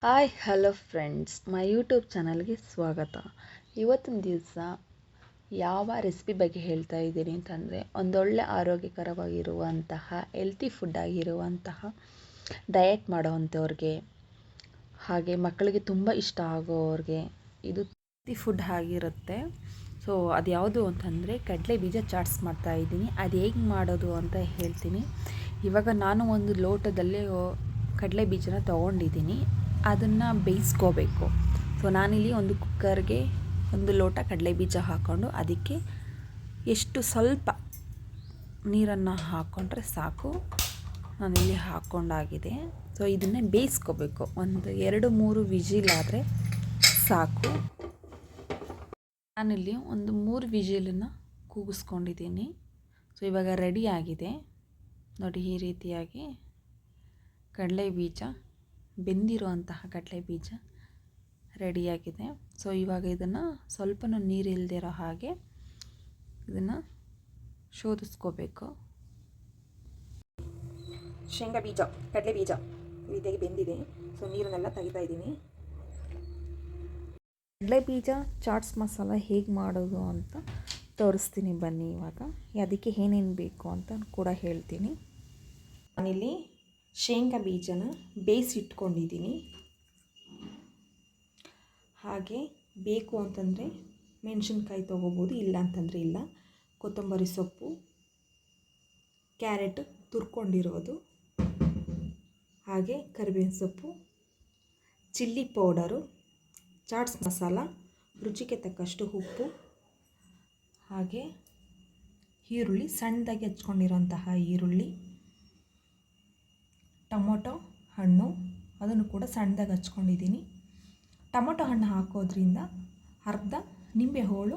Hi hello friends, my YouTube ಚಾನಲ್ಗೆ ಸ್ವಾಗತ. ಇವತ್ತಿನ ದಿವಸ ಯಾವ ರೆಸಿಪಿ ಬಗ್ಗೆ ಹೇಳ್ತಾ ಇದ್ದೀನಿ ಅಂತಂದರೆ, ಒಂದೊಳ್ಳೆ ಆರೋಗ್ಯಕರವಾಗಿರುವಂತಹ ಹೆಲ್ತಿ ಫುಡ್ ಆಗಿರುವಂತಹ ಡಯಟ್ ಮಾಡೋವಂಥವ್ರಿಗೆ, ಹಾಗೆ ಮಕ್ಕಳಿಗೆ ತುಂಬ ಇಷ್ಟ ಆಗೋವ್ರಿಗೆ ಇದು ಹೆಲ್ತಿ ಫುಡ್ ಆಗಿರುತ್ತೆ. ಸೊ ಅದು ಯಾವುದು ಅಂತಂದರೆ ಕಡಲೆ ಬೀಜ ಚಾಟ್ಸ್ ಮಾಡ್ತಾಯಿದ್ದೀನಿ. ಅದು ಹೇಗೆ ಮಾಡೋದು ಅಂತ ಹೇಳ್ತೀನಿ. ಇವಾಗ ನಾನು ಒಂದು ಲೋಟದಲ್ಲಿ ಕಡಲೆ ಬೀಜನ ತೊಗೊಂಡಿದ್ದೀನಿ. ಅದನ್ನು ಬೇಯಿಸ್ಕೋಬೇಕು. ಸೊ ನಾನಿಲ್ಲಿ ಒಂದು ಕುಕ್ಕರ್ಗೆ ಒಂದು ಲೋಟ ಕಡಲೆ ಬೀಜ ಹಾಕ್ಕೊಂಡು ಅದಕ್ಕೆ ಸ್ವಲ್ಪ ನೀರನ್ನು ಹಾಕ್ಕೊಂಡ್ರೆ ಸಾಕು. ನಾನಿಲ್ಲಿ ಹಾಕ್ಕೊಂಡಾಗಿದೆ. ಸೊ ಇದನ್ನೇ ಬೇಯಿಸ್ಕೋಬೇಕು. ಒಂದು 2-3 ವಿಜಿಲ್ ಆದರೆ ಸಾಕು. ನಾನಿಲ್ಲಿ ಒಂದು 3 ವಿಜಿಲನ್ನು ಕೂಗಿಸ್ಕೊಂಡಿದ್ದೀನಿ. ಸೊ ಇವಾಗ ರೆಡಿ ಆಗಿದೆ ನೋಡಿ. ಈ ರೀತಿಯಾಗಿ ಕಡಲೆ ಬೀಜ, ಬೆಂದಿರುವಂತಹ ಕಡಲೆ ಬೀಜ ರೆಡಿಯಾಗಿದೆ. ಸೊ ಇವಾಗ ಇದನ್ನು ಸ್ವಲ್ಪ ನೀರು ಇಲ್ಲದಿರೋ ಹಾಗೆ ಇದನ್ನು ಶೋಧಿಸ್ಕೋಬೇಕು. ಶೇಂಗಾ ಬೀಜ, ಕಡಲೆ ಬೀಜ ಈ ರೀತಿಯಾಗಿ ಬೆಂದಿದೆ. ಸೊ ನೀರನ್ನೆಲ್ಲ ತೆಗಿತಾ ಇದ್ದೀನಿ. ಕಡಲೆ ಬೀಜ ಚಾಟ್ಸ್ ಮಸಾಲ ಹೇಗೆ ಮಾಡೋದು ಅಂತ ತೋರಿಸ್ತೀನಿ ಬನ್ನಿ. ಇವಾಗ ಅದಕ್ಕೆ ಏನೇನು ಬೇಕು ಅಂತ ಕೂಡ ಹೇಳ್ತೀನಿ. ನಾನಿಲ್ಲಿ ಶೇಂಗಾ ಬೀಜನ ಬೇಯಿಸಿಟ್ಕೊಂಡಿದ್ದೀನಿ. ಹಾಗೆ ಬೇಕು ಅಂತಂದರೆ ಮೆಣಸಿನ್ಕಾಯಿ ತೊಗೋಬೋದು, ಇಲ್ಲ ಅಂತಂದರೆ ಇಲ್ಲ. ಕೊತ್ತಂಬರಿ ಸೊಪ್ಪು, ಕ್ಯಾರೆಟ್ ತುರ್ಕೊಂಡಿರೋದು, ಹಾಗೆ ಕರಿಬೇವಿನ ಸೊಪ್ಪು, ಚಿಲ್ಲಿ ಪೌಡರು, ಚಾಟ್ಸ್ ಮಸಾಲ, ರುಚಿಗೆ ತಕ್ಕಷ್ಟು ಉಪ್ಪು, ಹಾಗೆ ಈರುಳ್ಳಿ, ಸಣ್ಣದಾಗಿ ಹಚ್ಕೊಂಡಿರೋಂತಹ ಈರುಳ್ಳಿ, ಟೊಮೊಟೊ ಹಣ್ಣು, ಅದನ್ನು ಕೂಡ ಸಣ್ಣದಾಗಿ ಹಚ್ಕೊಂಡಿದ್ದೀನಿ. ಟೊಮೊಟೊ ಹಣ್ಣು ಹಾಕೋದ್ರಿಂದ ಅರ್ಧ ನಿಂಬೆ ಹೋಳು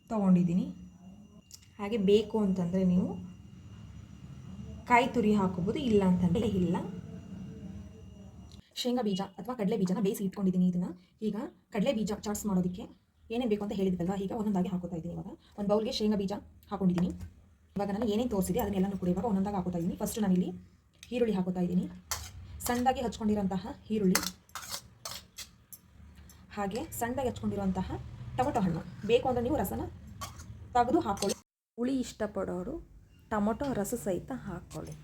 ತೊಗೊಂಡಿದ್ದೀನಿ. ಹಾಗೆ ಬೇಕು ಅಂತಂದರೆ ನೀವು ಕಾಯಿ ತುರಿ ಹಾಕೋಬೋದು, ಇಲ್ಲ ಅಂತಂದರೆ ಇಲ್ಲ. ಶೇಂಗಾ ಬೀಜ ಅಥವಾ ಕಡಲೆ ಬೀಜನ ಬೇಯಿಸಿ ಇಟ್ಕೊಂಡಿದ್ದೀನಿ. ಇದನ್ನು ಈಗ ಕಡಲೆ ಬೀಜ ಚಾಟ್ಸ್ ಮಾಡೋದಕ್ಕೆ ಏನೇನು ಬೇಕು ಅಂತ ಹೇಳಿದ್ವಲ್ವ, ಈಗ ಒಂದೊಂದಾಗಿ ಹಾಕೋತಾ ಇದ್ದೀನಿ. ಇವಾಗ ಒಂದು ಬೌಲ್ಗೆ ಶೇಂಗಾ ಬೀಜ ಹಾಕೊಂಡಿದ್ದೀನಿ. ಇವಾಗ ನಾನು ಏನೇನು ತೋರಿಸಿದೆ ಅದನ್ನೆಲ್ಲನೂ ಕೂಡ ಇವಾಗ ಒಂದೊಂದಾಗಿ ಹಾಕೋತಾ ಇದ್ದೀನಿ. ಫಸ್ಟ್ ನಾನಿಲ್ಲಿ ಈರುಳ್ಳಿ ಹಾಕೋತಾ ಇದ್ದೀನಿ. ಸಣ್ಣದಾಗಿ ಹಚ್ಕೊಂಡಿರೋಂತಹ ಈರುಳ್ಳಿ, ಹಾಗೆ ಸಣ್ಣದಾಗಿ ಹಚ್ಕೊಂಡಿರುವಂತಹ ಟೊಮೊಟೊ ಹಣ್ಣು. ಬೇಕು ಅಂದರೆ ನೀವು ರಸನ ತೆಗೆದು ಹಾಕ್ಕೊಳ್ಳಿ. ಹುಳಿ ಇಷ್ಟಪಡೋರು ಟೊಮೊಟೊ ರಸ ಸಹಿತ ಹಾಕ್ಕೊಳ್ಳಿ.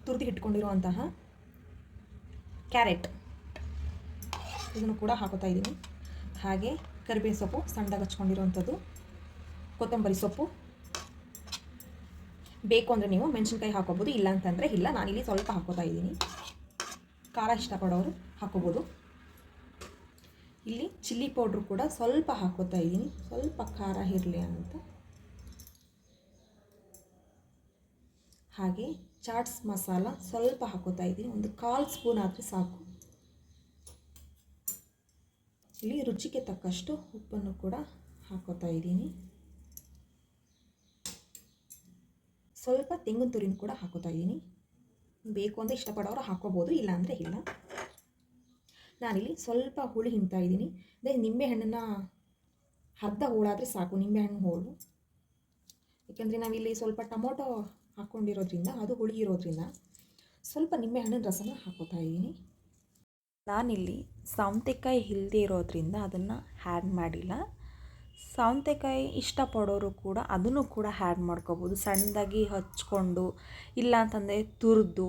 ತುರಿದು ಇಟ್ಕೊಂಡಿರುವಂತಹ ಕ್ಯಾರೆಟ್, ಇದನ್ನು ಕೂಡ ಹಾಕೋತಾ ಇದ್ದೀನಿ. ಹಾಗೆ ಕರಿಬೇವಿನ ಸೊಪ್ಪು ಸಣ್ಣದಾಗಿ ಹಚ್ಕೊಂಡಿರುವಂಥದ್ದು, ಕೊತ್ತಂಬರಿ ಸೊಪ್ಪು. ಬೇಕು ಅಂದರೆ ನೀವು ಮೆಣಸಿನ್ಕಾಯಿ ಹಾಕೋಬೋದು, ಇಲ್ಲ ಅಂತಂದರೆ ಇಲ್ಲ. ನಾನಿಲ್ಲಿ ಸ್ವಲ್ಪ ಹಾಕೋತಾ ಇದ್ದೀನಿ. ಖಾರ ಇಷ್ಟಪಡೋರು ಹಾಕೋಬೋದು. ಇಲ್ಲಿ ಚಿಲ್ಲಿ ಪೌಡ್ರು ಕೂಡ ಸ್ವಲ್ಪ ಹಾಕೋತಾ ಇದ್ದೀನಿ, ಸ್ವಲ್ಪ ಖಾರ ಇರಲಿ ಅಂತ. ಹಾಗೆ ಚಾಟ್ಸ್ ಮಸಾಲ ಸ್ವಲ್ಪ ಹಾಕೋತಾ ಇದ್ದೀನಿ, ಒಂದು 1/4 ಸ್ಪೂನ್ ಆದರೆ ಸಾಕು. ಇಲ್ಲಿ ರುಚಿಗೆ ತಕ್ಕಷ್ಟು ಉಪ್ಪನ್ನು ಕೂಡ ಹಾಕೋತಾ ಇದ್ದೀನಿ. ಸ್ವಲ್ಪ ತೆಂಗಿನ ತುರಿನ ಕೂಡ ಹಾಕೋತಾ ಇದ್ದೀನಿ. ಬೇಕು ಅಂದರೆ ಇಷ್ಟಪಡೋರು ಹಾಕೋಬೋದು, ಇಲ್ಲ ಅಂದರೆ ಇಲ್ಲ. ನಾನಿಲ್ಲಿ ಸ್ವಲ್ಪ ಹುಳಿ ಹಿಂಡ್ತಾ ಇದ್ದೀನಿ. ಅದೇ ನಿಂಬೆಹಣ್ಣನ್ನು ಅರ್ಧ ಹೋಳಾದರೆ ಸಾಕು, ನಿಂಬೆಹಣ್ಣು ಹೋಳು. ಏಕೆಂದರೆ ನಾವಿಲ್ಲಿ ಸ್ವಲ್ಪ ಟೊಮೊಟೊ ಹಾಕ್ಕೊಂಡಿರೋದ್ರಿಂದ, ಅದು ಹುಳಿ ಇರೋದ್ರಿಂದ ಸ್ವಲ್ಪ ನಿಂಬೆಹಣ್ಣಿನ ರಸನ ಹಾಕೋತಾ ಇದ್ದೀನಿ. ನಾನಿಲ್ಲಿ ಸೌತೆಕಾಯಿ ಇಲ್ಲದೆ ಇರೋದ್ರಿಂದ ಅದನ್ನು ಆ್ಯಡ್ ಮಾಡಿಲ್ಲ. ಸೌತೆಕಾಯಿ ಇಷ್ಟಪಡೋರು ಕೂಡ ಅದನ್ನು ಕೂಡ ಆ್ಯಡ್ ಮಾಡ್ಕೋಬೋದು, ಸಣ್ಣದಾಗಿ ಹಚ್ಕೊಂಡು, ಇಲ್ಲ ಅಂತಂದರೆ ತುರಿದು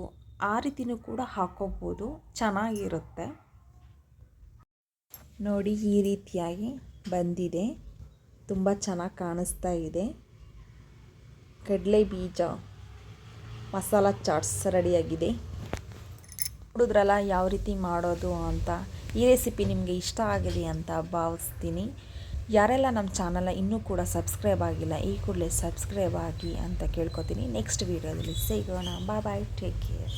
ಆ ರೀತಿಯೂ ಕೂಡ ಹಾಕೋಬೋದು, ಚೆನ್ನಾಗಿರುತ್ತೆ. ನೋಡಿ ಈ ರೀತಿಯಾಗಿ ಬಂದಿದೆ, ತುಂಬ ಚೆನ್ನಾಗಿ ಕಾಣಿಸ್ತಾ ಇದೆ. ಕಡಲೆ ಬೀಜ ಮಸಾಲ ಚಾಟ್ಸ್ ರೆಡಿಯಾಗಿದೆ. ನೋಡಿದ್ರಲ್ಲ ಯಾವ ರೀತಿ ಮಾಡೋದು ಅಂತ. ಈ ರೆಸಿಪಿ ನಿಮಗೆ ಇಷ್ಟ ಆಗಿದೆ ಅಂತ ಭಾವಿಸ್ತೀನಿ. ಯಾರೆಲ್ಲ ನಮ್ಮ ಚಾನಲ್ನ ಇನ್ನೂ ಕೂಡ ಸಬ್ಸ್ಕ್ರೈಬ್ ಆಗಿಲ್ಲ, ಈ ಕೂಡಲೇ ಸಬ್ಸ್ಕ್ರೈಬ್ ಆಗಿ ಅಂತ ಕೇಳ್ಕೊತೀನಿ. ನೆಕ್ಸ್ಟ್ ವೀಡಿಯೋದಲ್ಲಿ ಸಿಗೋಣ. ಬಾಯ್, ಟೇಕ್ ಕೇರ್.